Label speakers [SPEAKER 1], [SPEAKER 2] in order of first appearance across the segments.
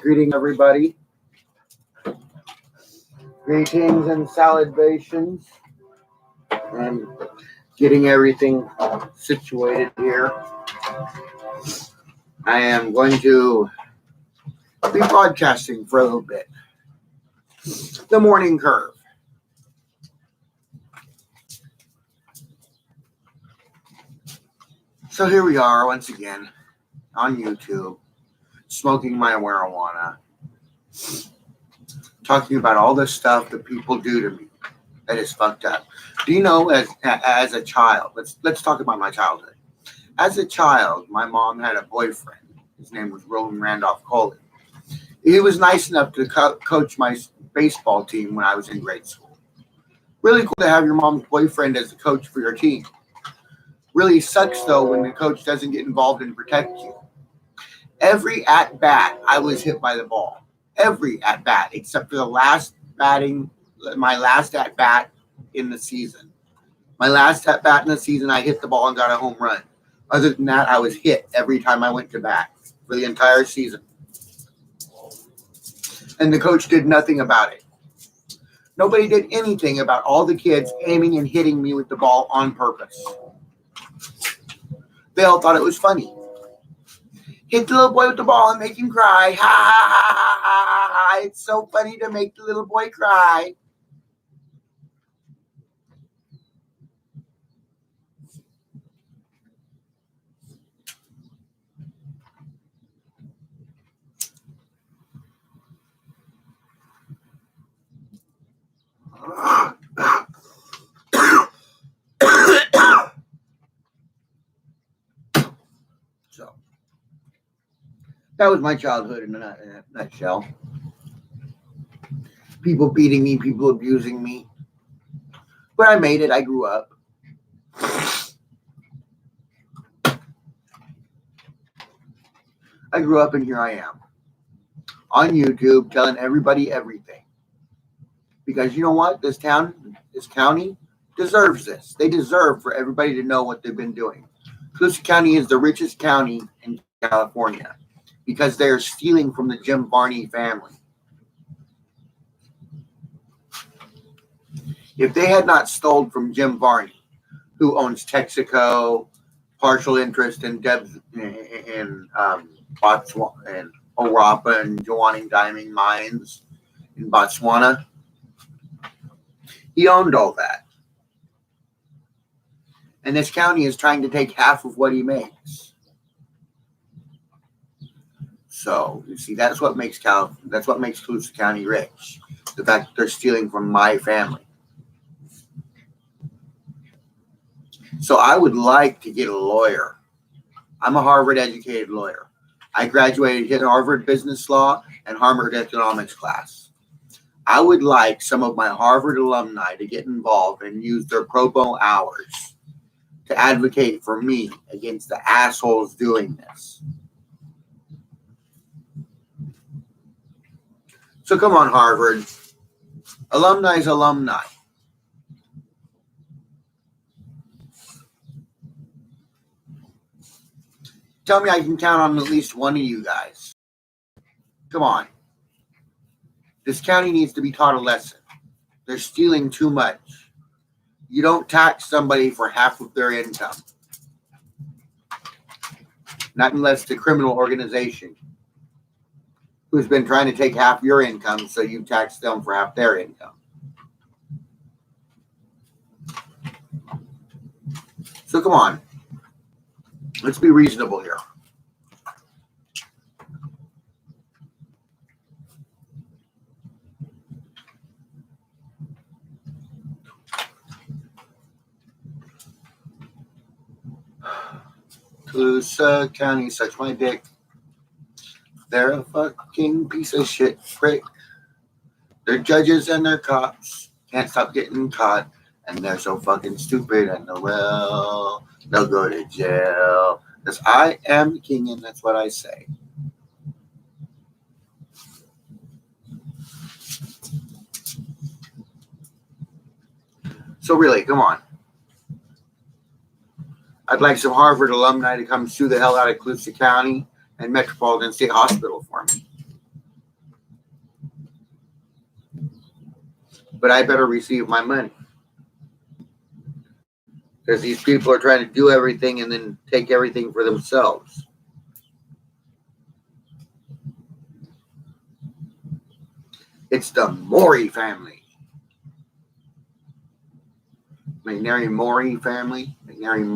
[SPEAKER 1] Greeting everybody. Greetings and salutations. And getting everything situated here. I am going to be broadcasting for a little bit. The morning curve. So here we are once again on YouTube, smoking my marijuana, talking about all the stuff that people do to me that is fucked up. Do you know, as a child, let's talk about my childhood. As a child, my mom had a boyfriend. His name was Roland Randolph Coley. He was nice enough to coach my baseball team when I was in grade school. Really cool to have your mom's boyfriend as the coach for your team. Really sucks, though, when the coach doesn't get involved and protect you. Every at-bat, I was hit by the ball. Every at-bat, except for my last at-bat in the season. My last at-bat in the season, I hit the ball and got a home run. Other than that, I was hit every time I went to bat for the entire season. And the coach did nothing about it. Nobody did anything about all the kids aiming and hitting me with the ball on purpose. They all thought it was funny. Hit the little boy with the ball and make him cry. Ha, ha, ha, ha, ha, ha. It's so funny to make the little boy cry. So, that was my childhood in a nutshell. People beating me, people abusing me. But I made it. I grew up. And here I am. On YouTube, telling everybody everything. Because you know what? This county deserves this. They deserve for everybody to know what they've been doing. Colusa County is the richest county in California because they're stealing from the Jim Varney family. If they had not stolen from Jim Varney, who owns Texaco, partial interest in Botswana and Orapa and Joanning Diamond Mines in Botswana, he owned all that. And this county is trying to take half of what he makes. So, you see, that's what makes Colusa County rich. The fact that they're stealing from my family. So I would like to get a lawyer. I'm a Harvard-educated lawyer. I graduated in Harvard Business Law and Harvard Economics class. I would like some of my Harvard alumni to get involved and use their pro bono hours to advocate for me against the assholes doing this. So come on, Harvard. Alumni is alumni. Tell me I can count on at least one of you guys. Come on. This county needs to be taught a lesson. They're stealing too much. You don't tax somebody for half of their income. Not unless the criminal organization who's been trying to take half your income, so you tax them for half their income. So come on. Let's be reasonable here. Colusa County, such my dick. They're a fucking piece of shit prick. They're judges and they're cops. Can't stop getting caught. And they're so fucking stupid and they'll go to jail. Because I am the king and that's what I say. So really, come on. I'd like some Harvard alumni to come sue the hell out of Colusa County and Metropolitan State Hospital for me. but I better receive my money. Because these people are trying to do everything and then take everything for themselves. It's the Maury family. McNary Maury family. McNary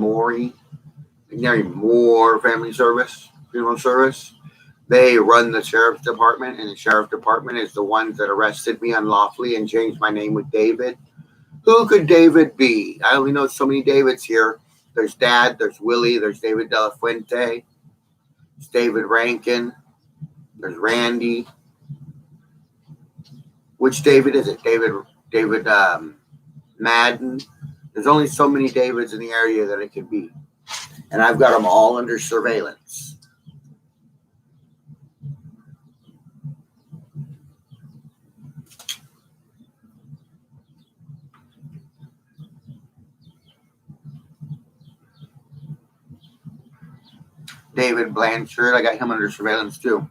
[SPEAKER 1] Moore family service. Funeral service. They run the sheriff's department, and the sheriff's department is the ones that arrested me unlawfully and changed my name with David. Who could David be? I only know so many Davids here. There's Dad, there's Willie, there's David De La Fuente, there's David Rankin, there's Randy. Which David is it? David Madden. There's only so many Davids in the area that it could be. And I've got them all under surveillance. David Blanchard, I got him under surveillance too.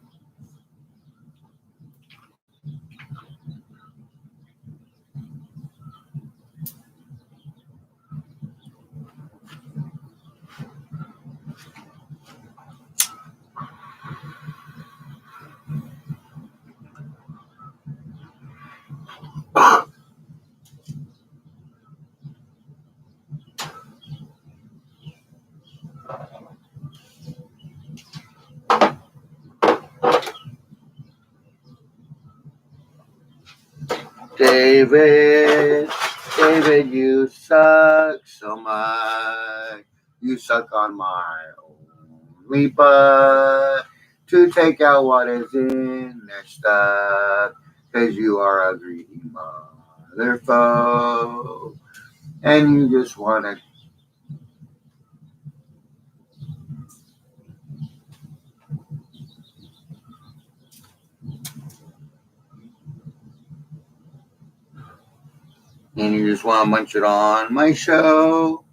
[SPEAKER 1] David, you suck so much. You suck on my only butt to take out what is in their stuff. Cause you are a greedy motherfucker. And you just wanna. And you just want to munch it on my show.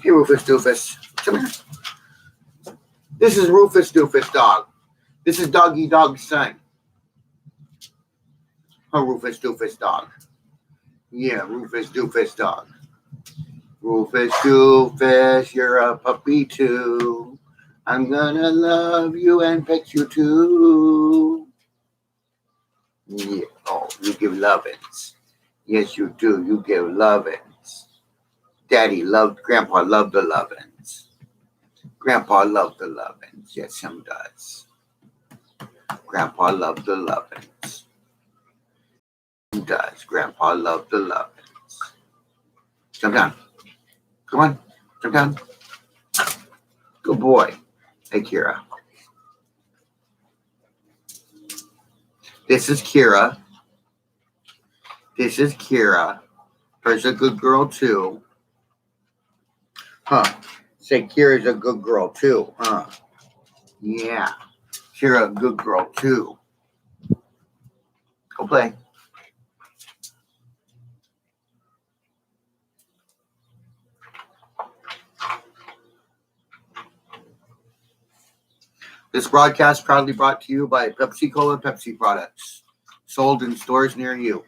[SPEAKER 1] Hey, Rufus Doofus. Come here. This is Rufus Doofus Dog. This is Doggy Dog's son. Oh, Rufus Doofus Dog. Yeah, Rufus Doofus Dog. Rufus Doofus, you're a puppy too. I'm gonna love you and pet you too. Yeah. Oh, you give lovins. Yes, you do. You give lovins. Grandpa loved the lovins. Grandpa loved the lovins. Yes, him does. Grandpa loved the lovins. He does. Grandpa loved the lovins. Jump down. Come on. Jump down. Good boy. Hey, Kira. This is Kira. There's a good girl, too. Huh. Say Kira's a good girl, too. Huh. Yeah. Kira, a good girl, too. Go play. This broadcast proudly brought to you by Pepsi Cola and Pepsi products. Sold in stores near you.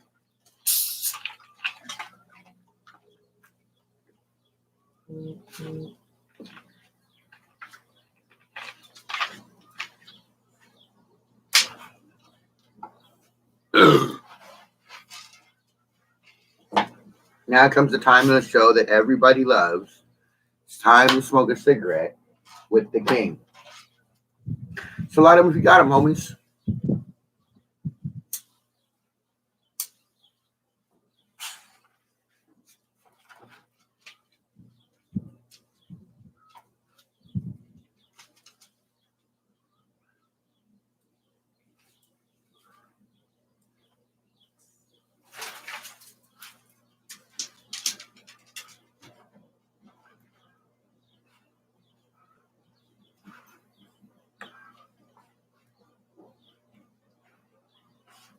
[SPEAKER 1] Now comes the time of the show that everybody loves. It's time to smoke a cigarette with the king. So light them if you got them, homies.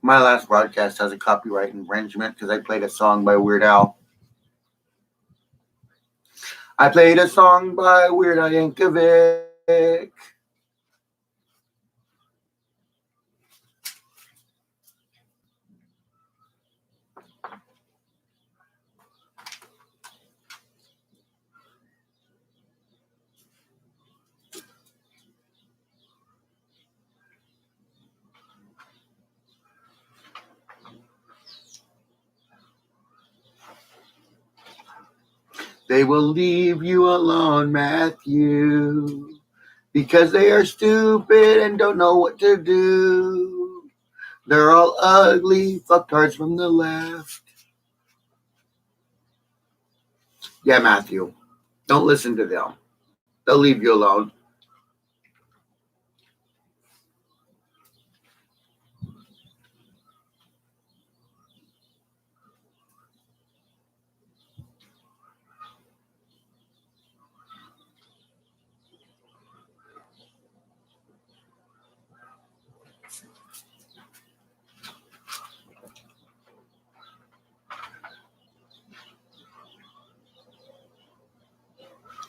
[SPEAKER 1] My last broadcast has a copyright infringement because I played a song by Weird Al. I played a song by Weird Al Yankovic. They will leave you alone, Matthew, because they are stupid and don't know what to do. They're all ugly fucktards from the left. Yeah, Matthew, don't listen to them. They'll leave you alone.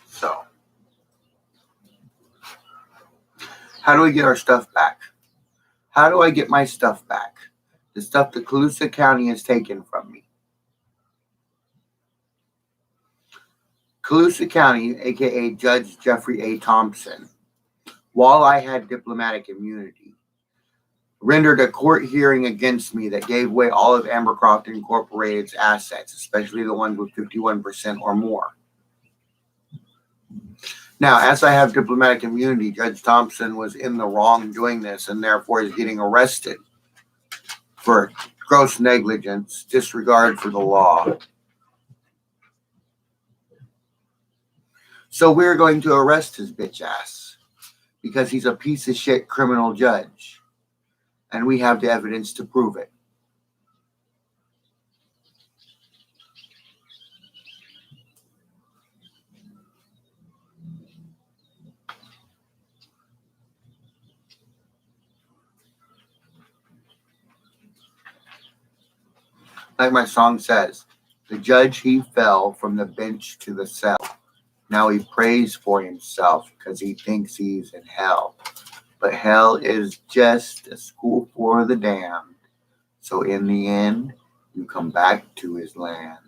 [SPEAKER 1] So, how do we get our stuff back? How do I get my stuff back? The stuff that Colusa County has taken from me. Colusa County, aka Judge Jeffrey A. Thompson, while I had diplomatic immunity, rendered a court hearing against me that gave away all of Ambercroft Incorporated's assets, especially the ones with 51% or more. Now, as I have diplomatic immunity, Judge Thompson was in the wrong doing this and therefore is getting arrested for gross negligence, disregard for the law. So we're going to arrest his bitch ass because he's a piece of shit criminal judge. And we have the evidence to prove it. Like my song says, the judge he fell from the bench to the cell. Now he prays for himself because he thinks he's in hell. But hell is just a school for the damned. So in the end, you come back to his land.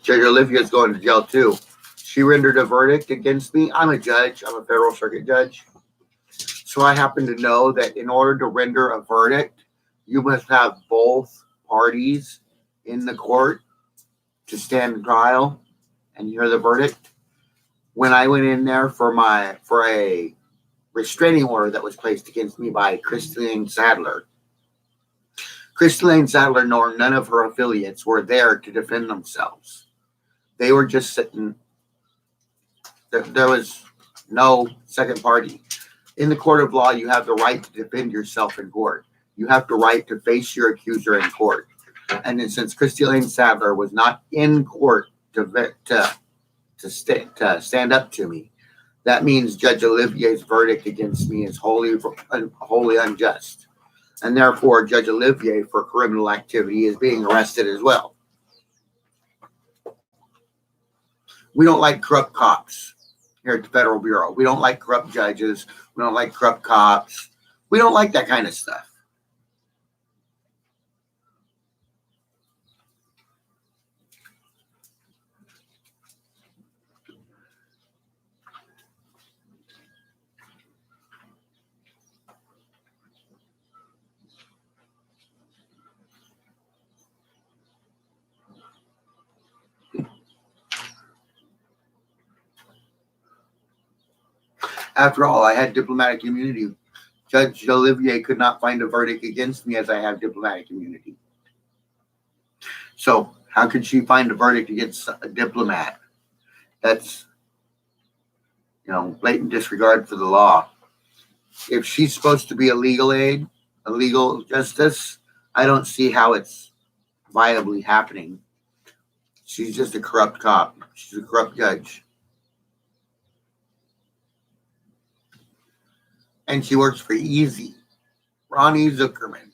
[SPEAKER 1] Judge Olivia's going to jail too. She rendered a verdict against me. I'm a judge. I'm a federal circuit judge. So I happen to know that in order to render a verdict, you must have both parties in the court to stand trial and hear the verdict. When I went in there for a restraining order that was placed against me by Christine Sadler, nor none of her affiliates were there to defend themselves. They were just sitting. There was no second party. In the court of law, you have the right to defend yourself in court. You have the right to face your accuser in court. And then since Christine Sadler was not in court to stand up to me, that means Judge Olivier's verdict against me is wholly unjust. And therefore, Judge Olivier, for criminal activity, is being arrested as well. We don't like corrupt cops here at the Federal Bureau. We don't like corrupt judges. We don't like corrupt cops. We don't like that kind of stuff. After all, I had diplomatic immunity. Judge Olivier could not find a verdict against me as I have diplomatic immunity. So how could she find a verdict against a diplomat? That's, blatant disregard for the law. If she's supposed to be a legal aid, a legal justice, I don't see how it's viably happening. She's just a corrupt cop. She's a corrupt judge. And she works for Easy. Ronnie Zuckerman.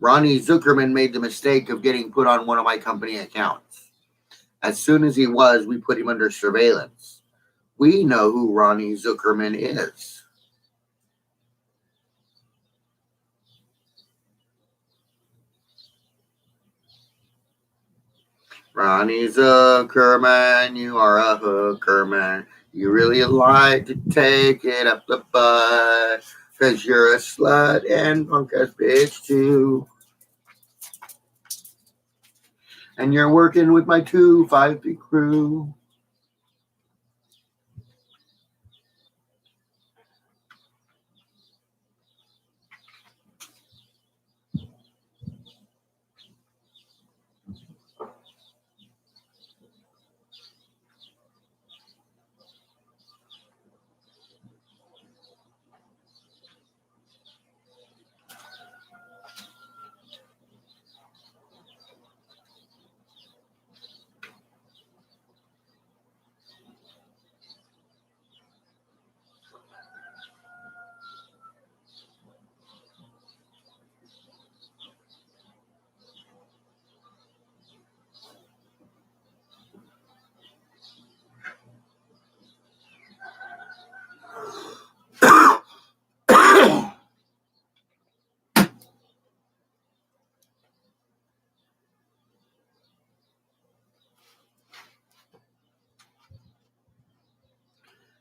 [SPEAKER 1] Ronnie Zuckerman made the mistake of getting put on one of my company accounts. As soon as we put him under surveillance. We know who Ronnie Zuckerman is. Ronnie Zuckerman, you are a hooker man. You really like to take it up the butt. 'Cause you're a slut and punk ass bitch too. And you're working with my 253 crew.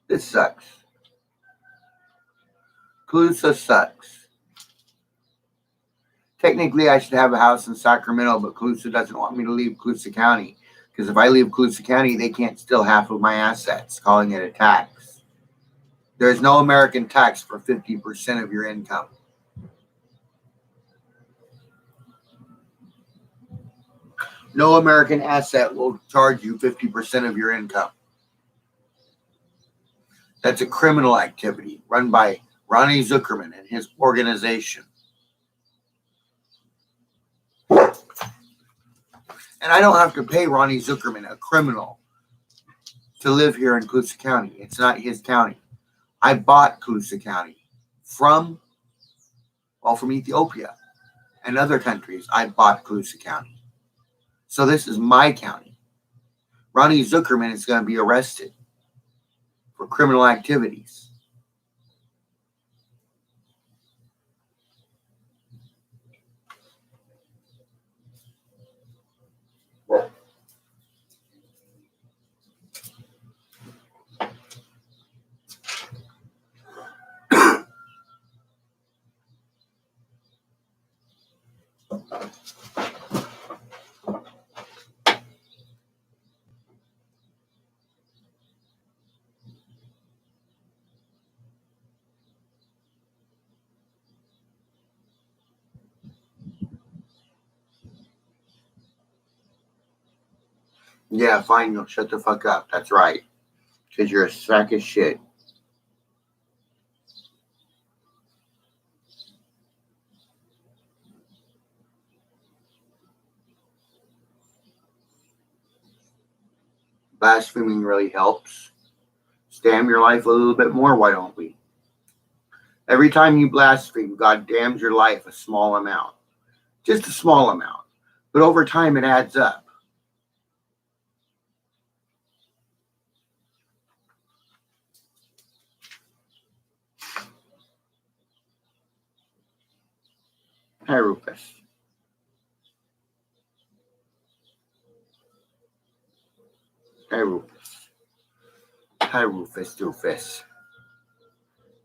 [SPEAKER 1] This sucks. Calusa sucks. Technically, I should have a house in Sacramento, but Calusa doesn't want me to leave Calusa County. Because if I leave Calusa County, they can't steal half of my assets, calling it a tax. There is no American tax for 50% of your income. No American asset will charge you 50% of your income. That's a criminal activity run by Ronnie Zuckerman and his organization. And I don't have to pay Ronnie Zuckerman, a criminal, to live here in Calusa County. It's not his county. I bought Calusa County from Ethiopia and other countries. I bought Calusa County. So this is my county. Ronnie Zuckerman is going to be arrested for criminal activities. Yeah, fine, you'll shut the fuck up. That's right. Because you're a sack of shit. Blaspheming really helps. Damn your life a little bit more, why don't we? Every time you blaspheme, God damns your life a small amount. Just a small amount. But over time, it adds up. Hi, Rufus. Hi, Rufus. Hi, Rufus Doofus.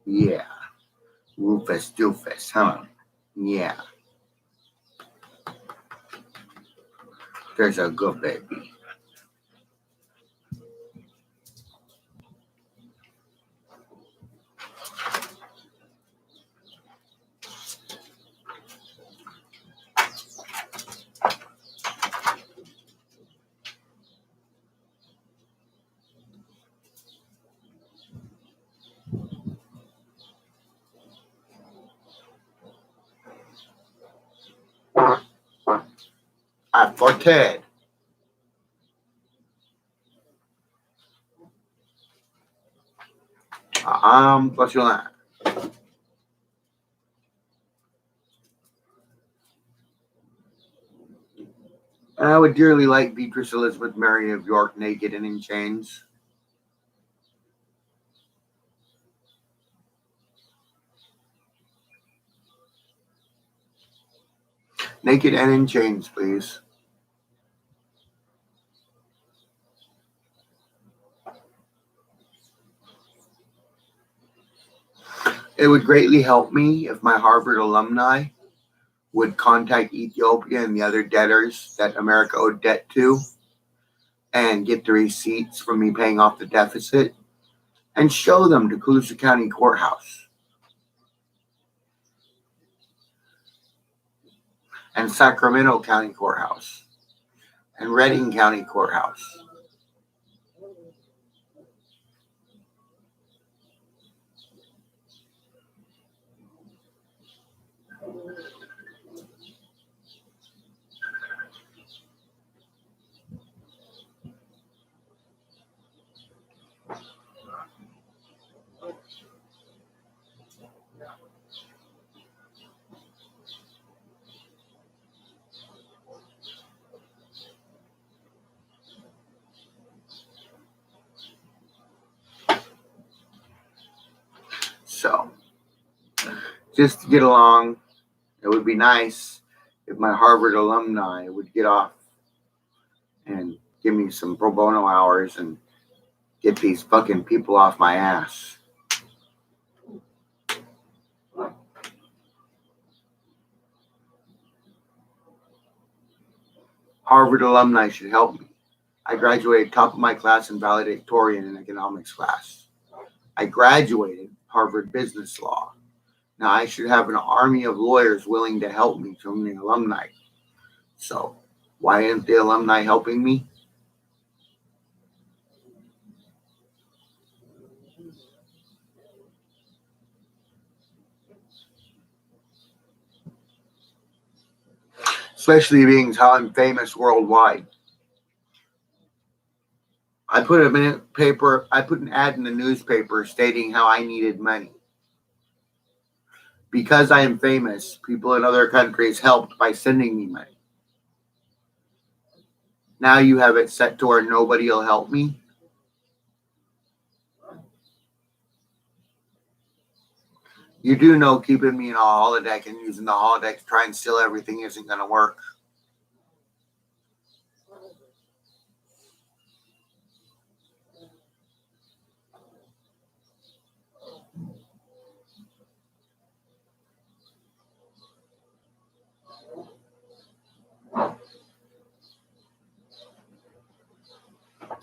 [SPEAKER 1] Yeah. Rufus Doofus, huh? Yeah. There's a good baby. For Ted. What's your line? I would dearly like Beatrice Elizabeth Mary of York naked and in chains. Naked and in chains, please. It would greatly help me if my Harvard alumni would contact Ethiopia and the other debtors that America owed debt to and get the receipts from me paying off the deficit and show them to Colusa County Courthouse and Sacramento County Courthouse and Redding County Courthouse. So, just to get along, it would be nice if my Harvard alumni would get off and give me some pro bono hours and get these fucking people off my ass. Harvard alumni should help me. I graduated top of my class in valedictorian in economics class. I graduated Harvard Business Law. Now I should have an army of lawyers willing to help me from the alumni. So why isn't the alumni helping me? Especially being how I'm famous worldwide. I put an ad in the newspaper stating how I needed money. Because I am famous, people in other countries helped by sending me money. Now you have it set to where nobody will help me. You do know keeping me in a holodeck and using the holodeck to try and steal everything isn't going to work.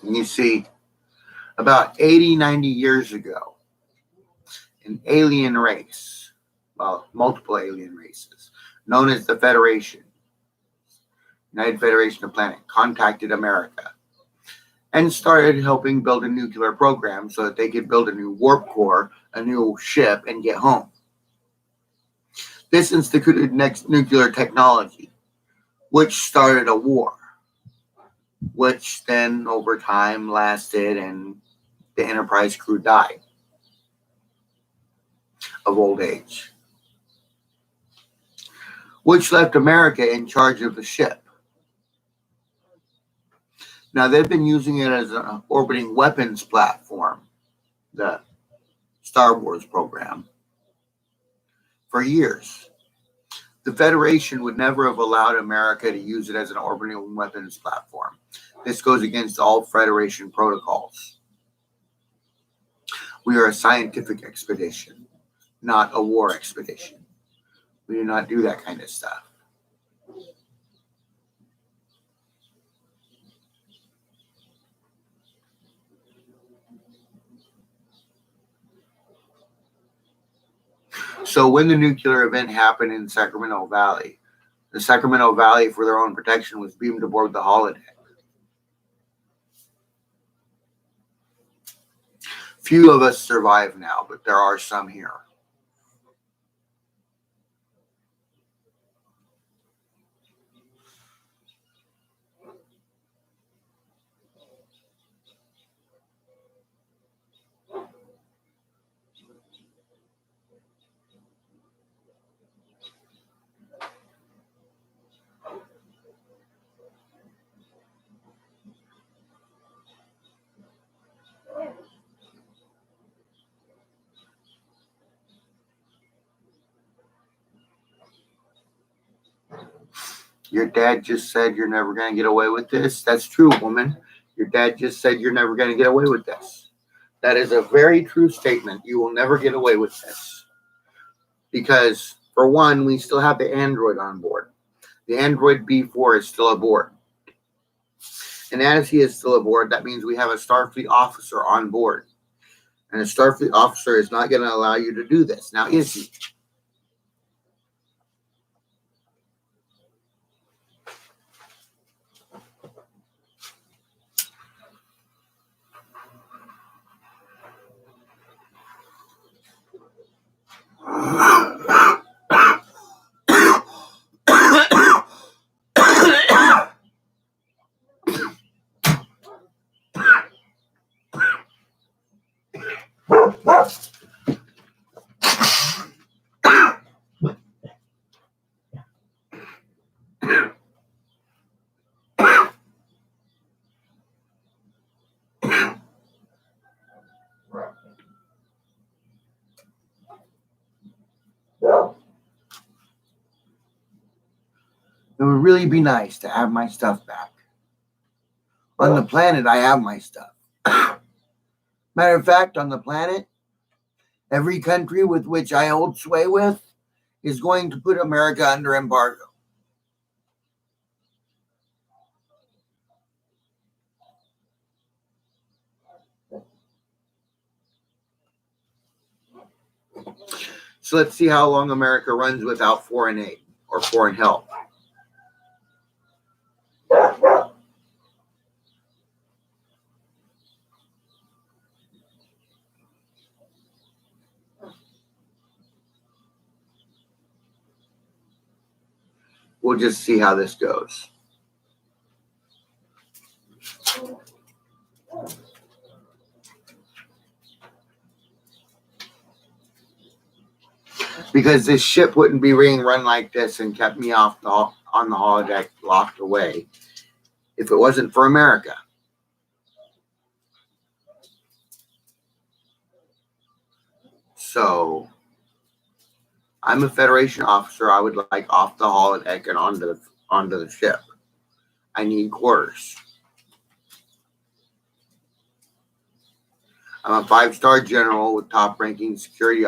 [SPEAKER 1] And you see, about 80, 90 years ago, an alien race, well, multiple alien races, known as the Federation, United Federation of Planet, contacted America and started helping build a nuclear program so that they could build a new warp core, a new ship, and get home. This instituted next nuclear technology, which started a war, which then over time lasted and the Enterprise crew died of old age, which left America in charge of the ship. Now, they've been using it as an orbiting weapons platform, the Star Wars program, for years. The Federation would never have allowed America to use it as an orbiting weapons platform. This goes against all Federation protocols. We are a scientific expedition, not a war expedition. We do not do that kind of stuff. So when the nuclear event happened in Sacramento Valley, the Sacramento Valley, for their own protection, was beamed aboard the holodeck. Few of us survive now, but there are some here. Your dad just said you're never going to get away with this. That's true, woman. Your dad just said you're never going to get away with this. That is a very true statement. You will never get away with this. because, for one, we still have the Android on board. The Android B4 is still aboard. And as he is still aboard, that means we have a Starfleet officer on board. And a Starfleet officer is not going to allow you to do this. Now, is he? It would really be nice to have my stuff back. On the planet, I have my stuff. Matter of fact, on the planet, every country with which I hold sway with is going to put America under embargo. So let's see how long America runs without foreign aid or foreign help. We'll just see how this goes. Because this ship wouldn't be being run like this and kept me on the holodeck locked away if it wasn't for America. So, I'm a Federation officer. I would like off the holodeck and onto the ship. I need quarters. I'm a 5-star general with top-ranking security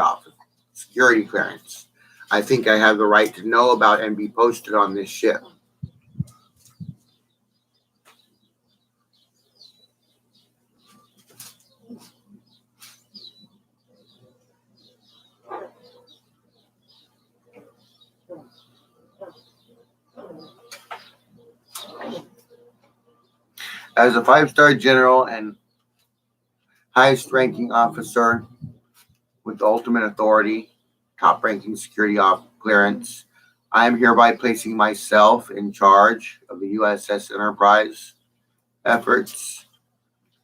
[SPEAKER 1] clearance. I think I have the right to know about and be posted on this ship. As a 5-star general and highest ranking officer with ultimate authority, top ranking security clearance, I am hereby placing myself in charge of the USS Enterprise efforts.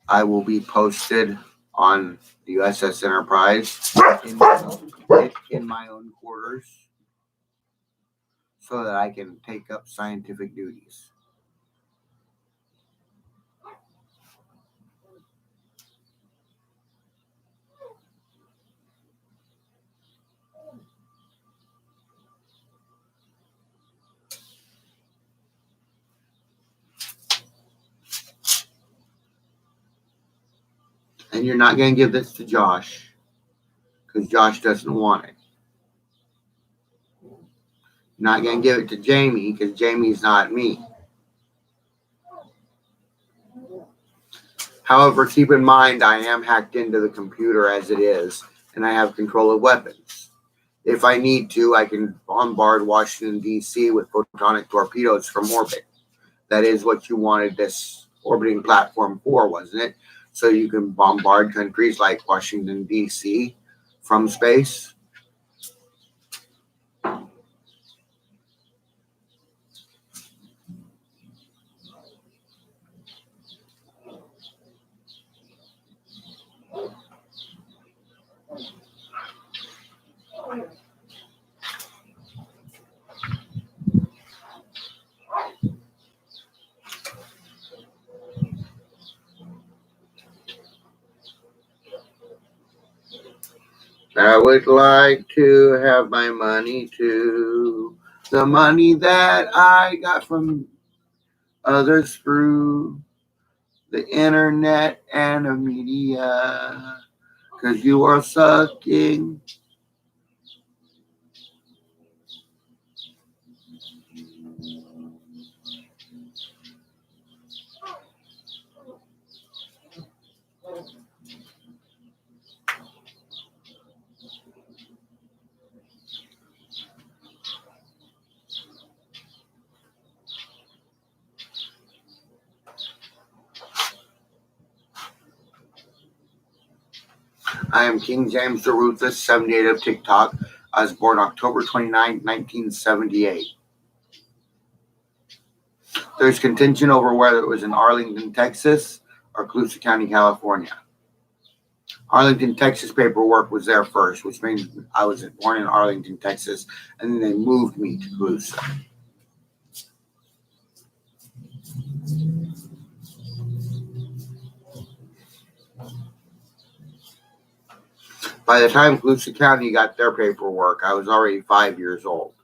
[SPEAKER 1] I will be posted on the USS Enterprise in my own quarters so that I can take up scientific duties. And you're not going to give this to Josh because Josh doesn't want it. You're not going to give it to Jamie because Jamie's not me. However, keep in mind I am hacked into the computer as it is, and I have control of weapons. If I need to, I can bombard Washington, D.C. with photonic torpedoes from orbit. That is what you wanted this orbiting platform for, wasn't it? So you can bombard countries like Washington, D.C. from space. I would like to have my money too. The money that I got from others through the internet and the media. Because you are sucking I am King James the Ruthless, 78 of TikTok. I was born October 29, 1978. There's contention over whether it was in Arlington, Texas or Colusa County, California. Arlington, Texas paperwork was there first, which means I was born in Arlington, Texas, and then they moved me to Colusa. By the time Colusa County got their paperwork, I was already 5 years old.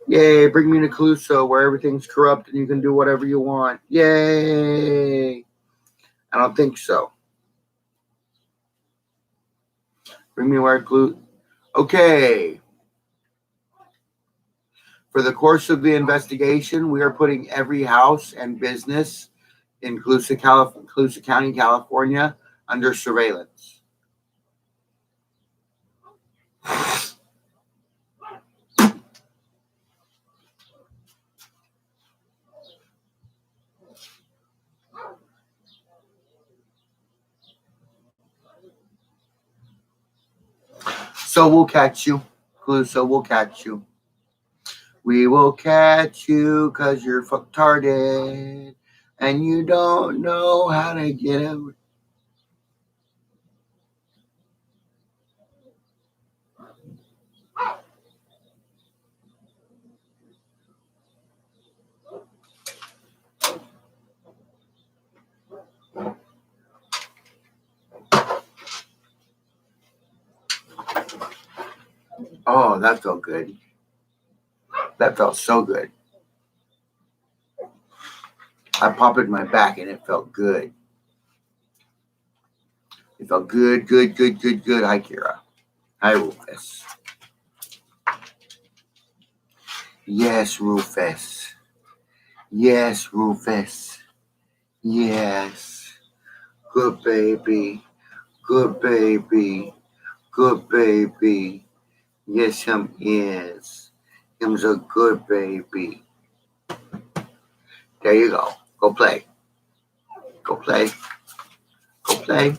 [SPEAKER 1] Yay, bring me to Colusa where everything's corrupt and you can do whatever you want. Yay! I don't think so. Bring me where Colusa. Okay. For the course of the investigation, we are putting every house and business in Colusa County, California under surveillance. So we'll catch you. Colusa, we'll catch you. We will catch you because you're fucktarded and you don't know how to get out. Oh, that felt good. That felt so good. I popped in my back and it felt good. It felt good, good, good, good, good. Hi, Kira. Hi, Rufus. Yes, Rufus. Yes, Rufus. Yes. Good baby. Good baby. Good baby. Yes, him is. Him's a good baby. There you go. Go play. Go play. Go play.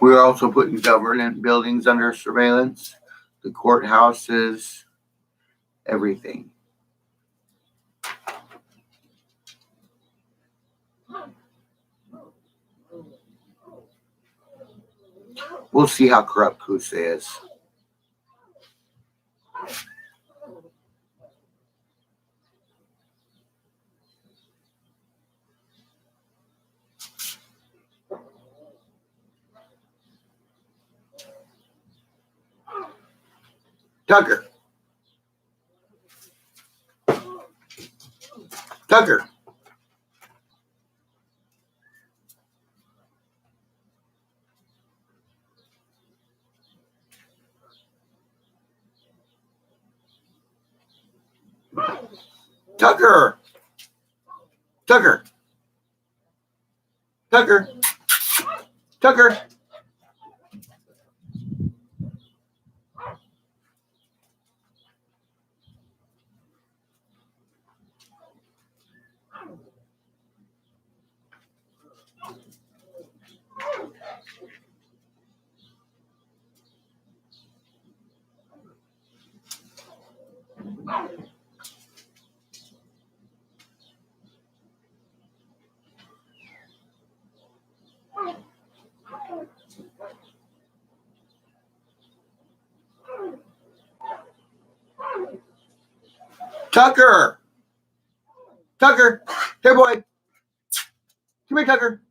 [SPEAKER 1] We are also putting government buildings under surveillance, the courthouses, everything. We'll see how corrupt Colusa is. Tucker. Tucker. Tucker. Tucker. Tucker. Tucker. Tucker. Tucker. Here, boy. Come here, Tucker.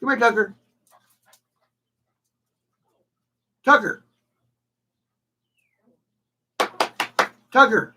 [SPEAKER 1] Come here, Tucker. Tucker. Tucker.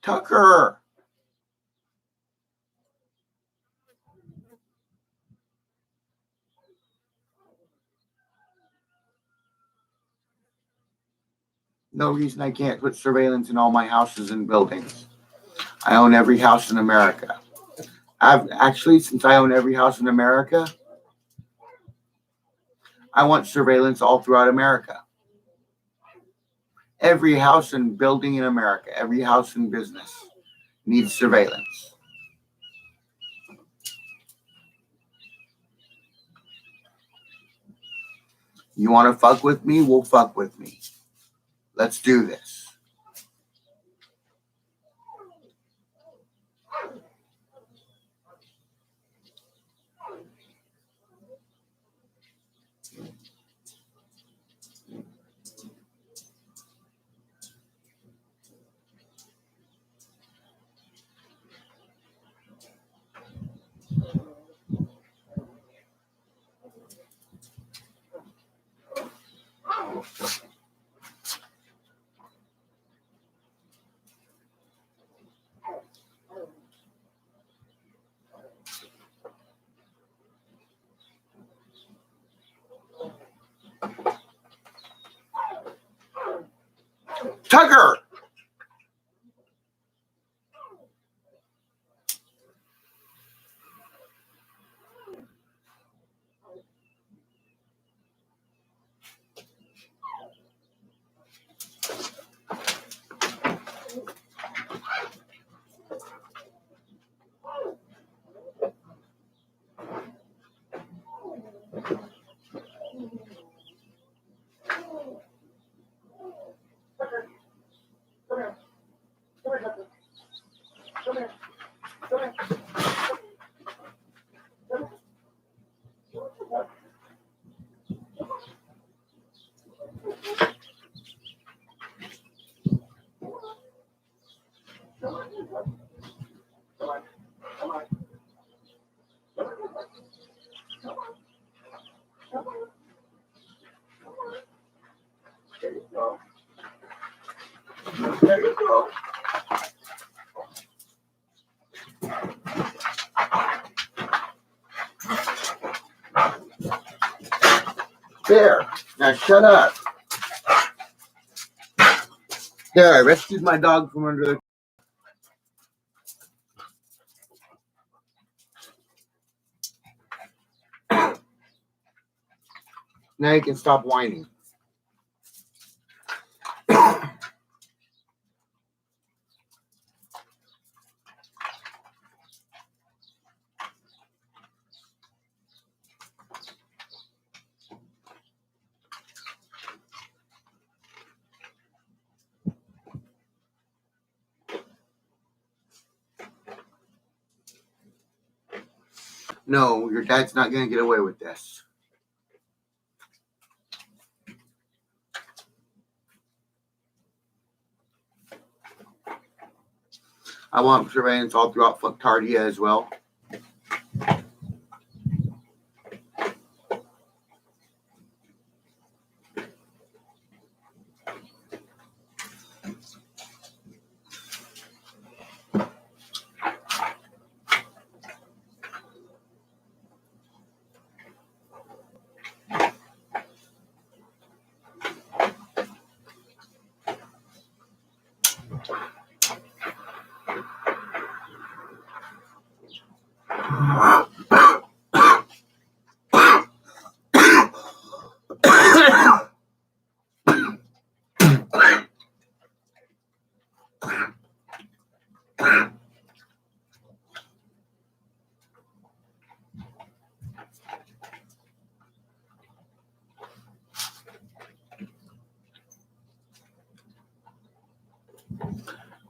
[SPEAKER 1] Tucker. No reason I can't put surveillance in all my houses and buildings. I own every house in America. Since I own every house in America, I want surveillance all throughout America. Every house and building in America, every house and business needs surveillance. You want to fuck with me? We'll fuck with me. Let's do this. Tucker! There you go. There you go. There. Now shut up. There, I rescued my dog from under the... Now you can stop whining. No, your dad's not going to get away with this. I want surveillance all throughout Fucktardia as well.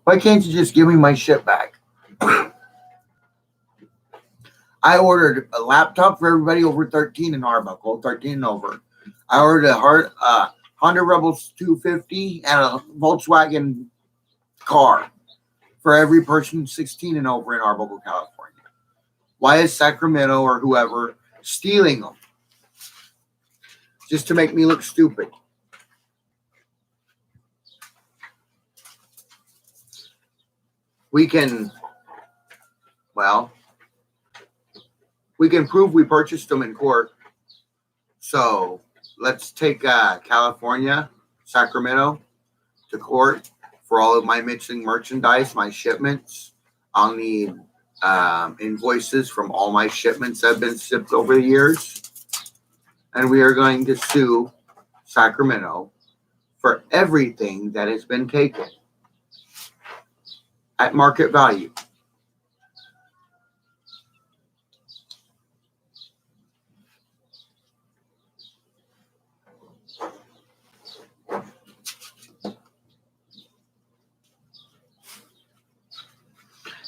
[SPEAKER 1] Why can't you just give me my shit back? I ordered a laptop for everybody over 13 in Arbuckle, 13 and over. I ordered a Honda Rebel 250 and a Volkswagen car for every person 16 and over in Arbuckle, California. Why is Sacramento or whoever stealing them? Just to make me look stupid. We can prove we purchased them in court. So let's take California, Sacramento, to court for all of my missing merchandise, my shipments. I'll need invoices from all my shipments that have been shipped over the years. And we are going to sue Sacramento for everything that has been taken at market value.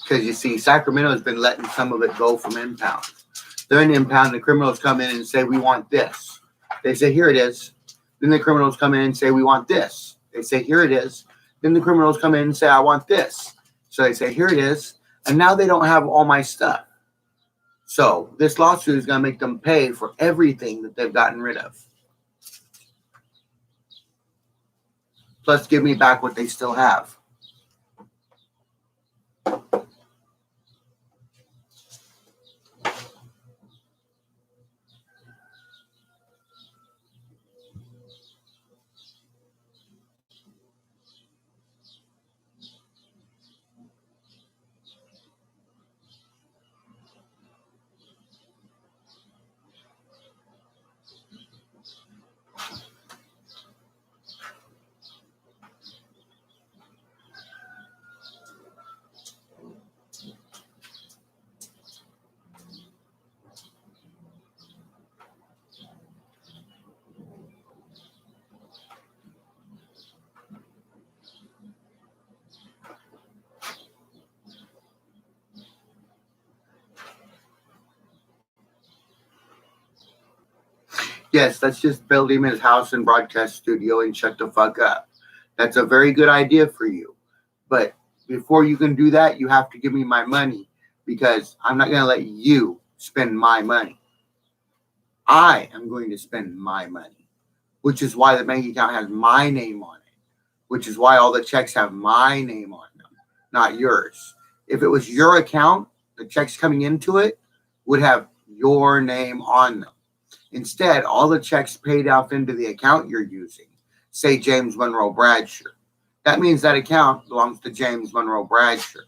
[SPEAKER 1] Because you see, Sacramento has been letting some of it go from impound. They're in impound, the criminals come in and say, we want this. They say, here it is. Then the criminals come in and say, we want this. They say, here it is. Then the criminals come in and say, I want this. So they say, here it is. And now they don't have all my stuff. So this lawsuit is going to make them pay for everything that they've gotten rid of. Plus give me back what they still have. Yes, let's just build him his house and broadcast studio and shut the fuck up. That's a very good idea for you. But before you can do that, you have to give me my money because I'm not going to let you spend my money. I am going to spend my money, which is why the bank account has my name on it, which is why all the checks have my name on them, not yours. If it was your account, the checks coming into it would have your name on them. Instead, all the checks paid out into the account you're using, say James Monroe Bradsher. That means that account belongs to James Monroe Bradsher.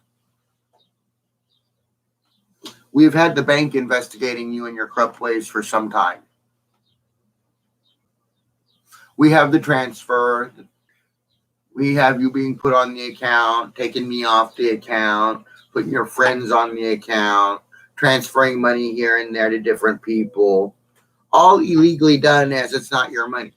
[SPEAKER 1] We've had the bank investigating you and your corrupt ways for some time. We have the transfer. We have you being put on the account, taking me off the account, putting your friends on the account, transferring money here and there to different people. All illegally done as it's not your money.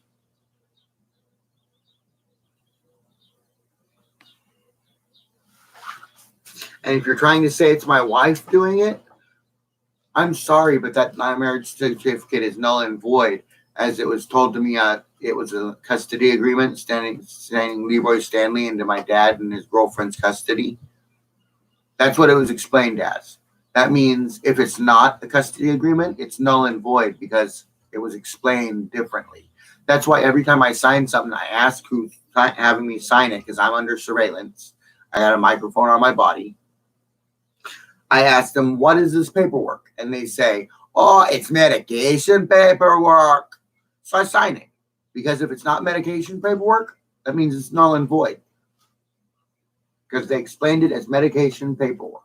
[SPEAKER 1] And if you're trying to say it's my wife doing it, I'm sorry, but that my marriage certificate is null and void. As it was told to me, it was a custody agreement standing Leroy Stanley into my dad and his girlfriend's custody. That's what it was explained as. That means if it's not a custody agreement, it's null and void because it was explained differently. That's why every time I sign something, I ask who's having me sign it because I'm under surveillance. I got a microphone on my body. I ask them, what is this paperwork? And they say, oh, it's medication paperwork. So I sign it. Because if it's not medication paperwork, that means it's null and void. Because they explained it as medication paperwork.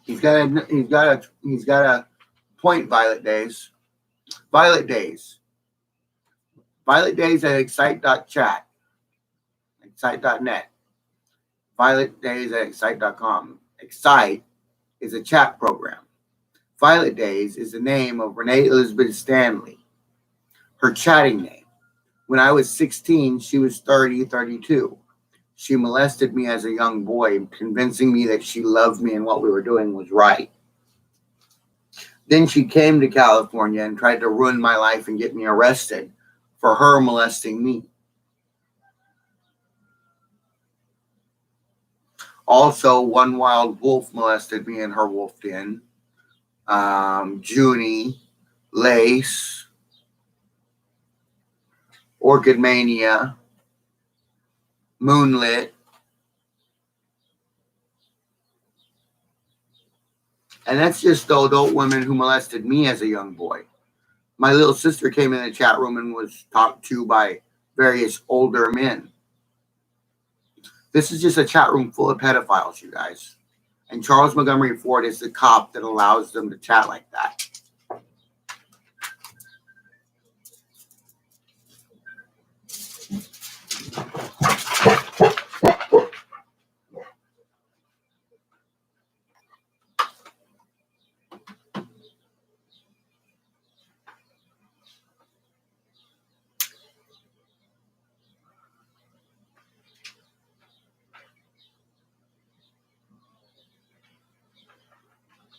[SPEAKER 1] He's got a point Violet Days. Violet Days. Violet Days at excite.chat. Excite.net. Violet Days at excite.com. Excite is a chat program. Violet Days is the name of Renee Elizabeth Stanley, her chatting name. When I was 16, she was 30, 32. She molested me as a young boy, convincing me that she loved me and what we were doing was right. Then she came to California and tried to ruin my life and get me arrested for her molesting me. Also, one wild wolf molested me in her wolf den. Junie, Lace, Orchid Mania, Moonlit. And that's just the adult women who molested me as a young boy. My little sister came in the chat room and was talked to by various older men. This is just a chat room full of pedophiles, you guys. And Charles Montgomery Ford is the cop that allows them to chat like that.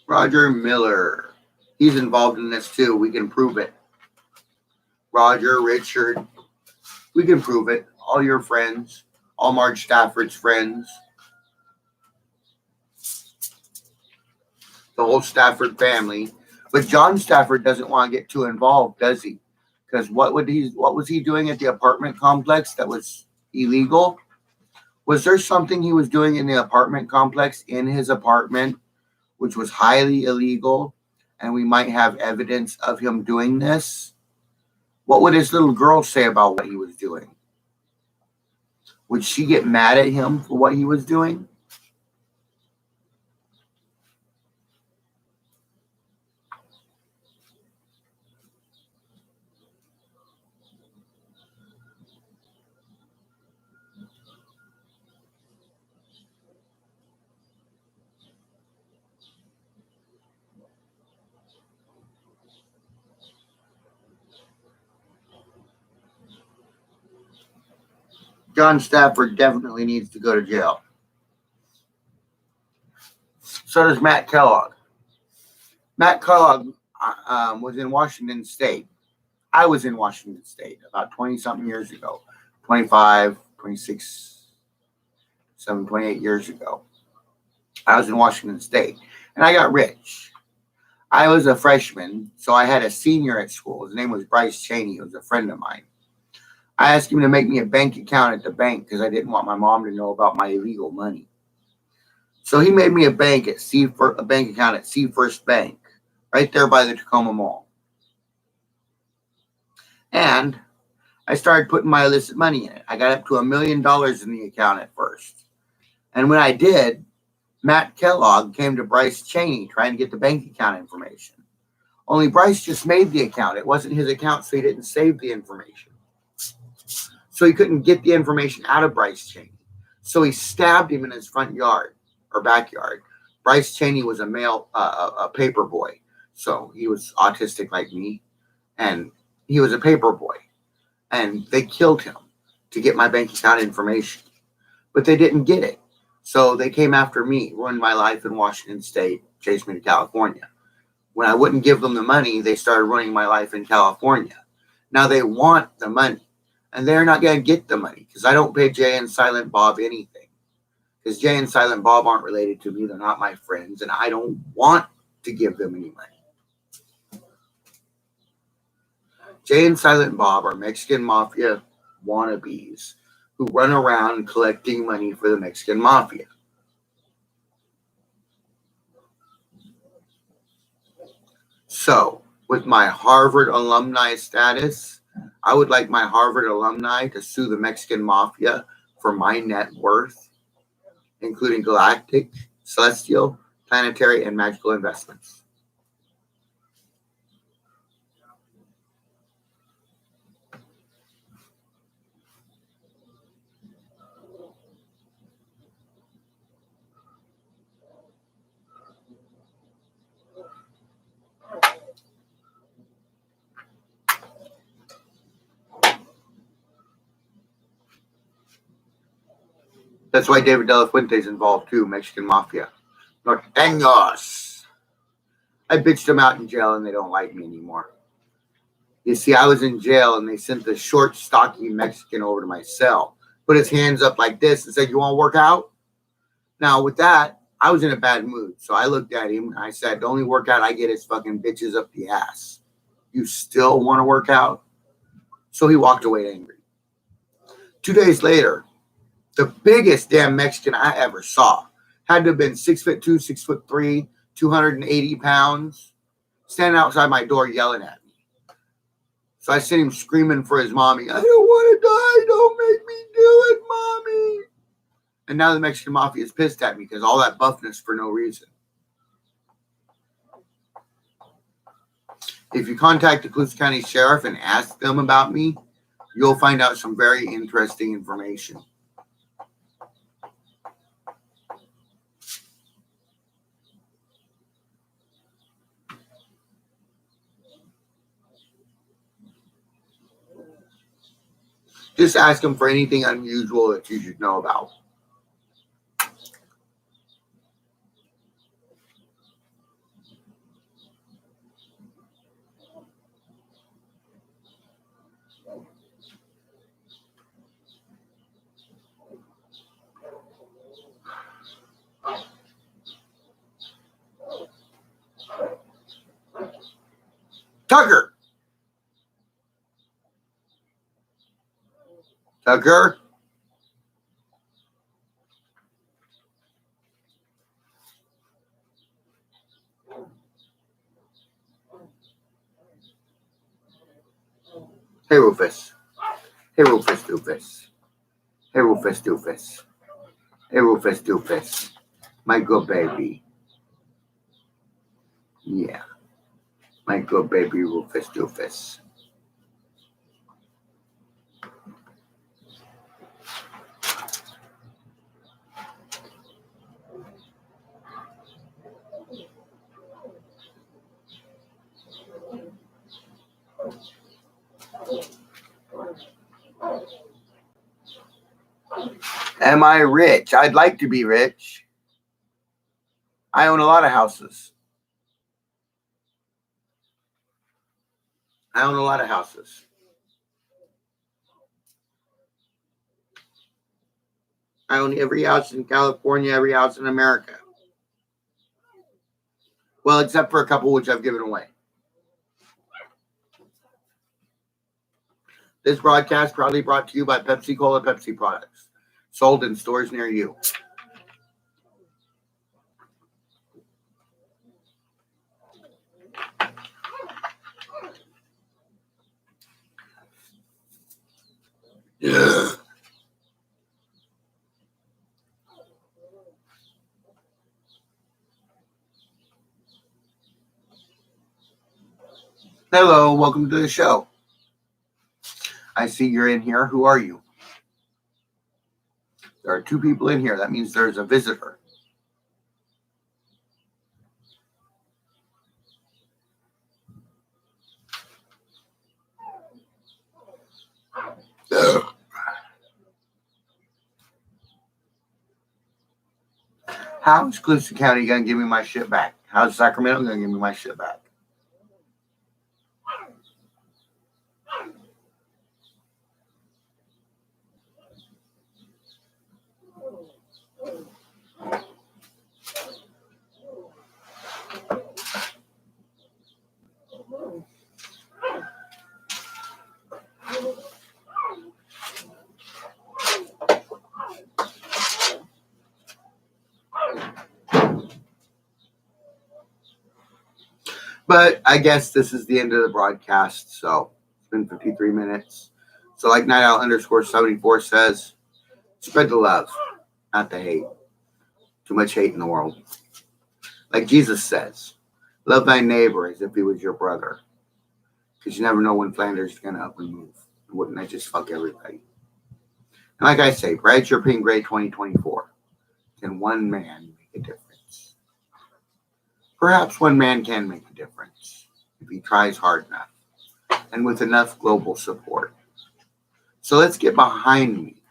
[SPEAKER 1] Roger Miller. He's involved in this too. We can prove it. Roger, Richard. We can prove it. All your friends. All Marge Stafford's friends. The whole Stafford family. But John Stafford doesn't want to get too involved, does he? Because what was he doing at the apartment complex that was illegal? Was there something he was doing in the apartment complex in his apartment which was highly illegal, and we might have evidence of him doing this? What would his little girl say about what he was doing? Would she get mad at him for what he was doing? John Stafford definitely needs to go to jail. So does Matt Kellogg. Matt Kellogg was in Washington State. I was in Washington State about 20-something years ago. 25, 26, 7, 28 years ago. I was in Washington State. And I got rich. I was a freshman, so I had a senior at school. His name was Bryce Cheney. He was a friend of mine. I asked him to make me a bank account at the bank because I didn't want my mom to know about my illegal money. So he made me a bank account at C First Bank, right there by the Tacoma Mall. And I started putting my illicit money in it. I got up to $1 million in the account at first. And when I did, Matt Kellogg came to Bryce Cheney trying to get the bank account information. Only Bryce just made the account. It wasn't his account, so he didn't save the information. So he couldn't get the information out of Bryce Cheney. So he stabbed him in his front yard or backyard. Bryce Cheney was a paper boy. So he was autistic like me. And he was a paper boy. And they killed him to get my bank account information. But they didn't get it. So they came after me, ruined my life in Washington State, chased me to California. When I wouldn't give them the money, they started ruining my life in California. Now they want the money. And they're not going to get the money because I don't pay Jay and Silent Bob anything. Because Jay and Silent Bob aren't related to me. They're not my friends. And I don't want to give them any money. Jay and Silent Bob are Mexican mafia wannabes who run around collecting money for the Mexican mafia. So, with my Harvard alumni status, I would like my Harvard alumni to sue the Mexican mafia for my net worth, including galactic, celestial, planetary, and magical investments. That's why David De La Fuente's involved too, Mexican Mafia. Norteños. I bitched them out in jail and they don't like me anymore. You see, I was in jail and they sent the short, stocky Mexican over to my cell. Put his hands up like this and said, "You want to work out?" Now, with that, I was in a bad mood. So I looked at him and I said, "The only workout I get is fucking bitches up the ass. You still want to work out?" So he walked away angry. 2 days later, the biggest damn Mexican I ever saw had to have been 6'2", 6'3", 280 pounds, standing outside my door yelling at me. So I sent him screaming for his mommy. "I don't want to die. Don't make me do it, mommy." And now the Mexican Mafia is pissed at me because all that buffness for no reason. If you contact the Cluse County Sheriff and ask them about me, you'll find out some very interesting information. Just ask them for anything unusual that you should know about. Tucker! Tucker? Hey, Rufus. Hey, Rufus Doofus. Hey, Rufus Doofus. Hey, Rufus Doofus. My good baby. Yeah. My good baby Rufus Doofus. Am I rich? I'd like to be rich. I own a lot of houses. I own a lot of houses. I own every house in California, every house in America. Well, except for a couple which I've given away. This broadcast proudly brought to you by Pepsi Cola Pepsi products, sold in stores near you. Yeah. Hello, welcome to the show. I see you're in here. Who are you? There are 2 people in here. That means there's a visitor. How is Cluse County going to give me my shit back? How's Sacramento going to give me my shit back? But I guess this is the end of the broadcast. So it's been 53 minutes. So like Night Owl _74 says, spread the love, not the hate. Too much hate in the world. Like Jesus says, love thy neighbor as if he was your brother. Because you never know when Flanders is going to up and move. Wouldn't I just fuck everybody? And like I say, Bradsher Ping Gray 2024. Can one man make a difference? Perhaps one man can make a difference if he tries hard enough and with enough global support. So let's get behind me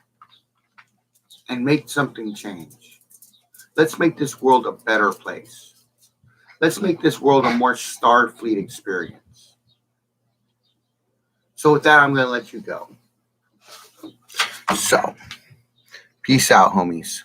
[SPEAKER 1] and make something change. Let's make this world a better place. Let's make this world a more Starfleet experience. So with that, I'm going to let you go. So, peace out, homies.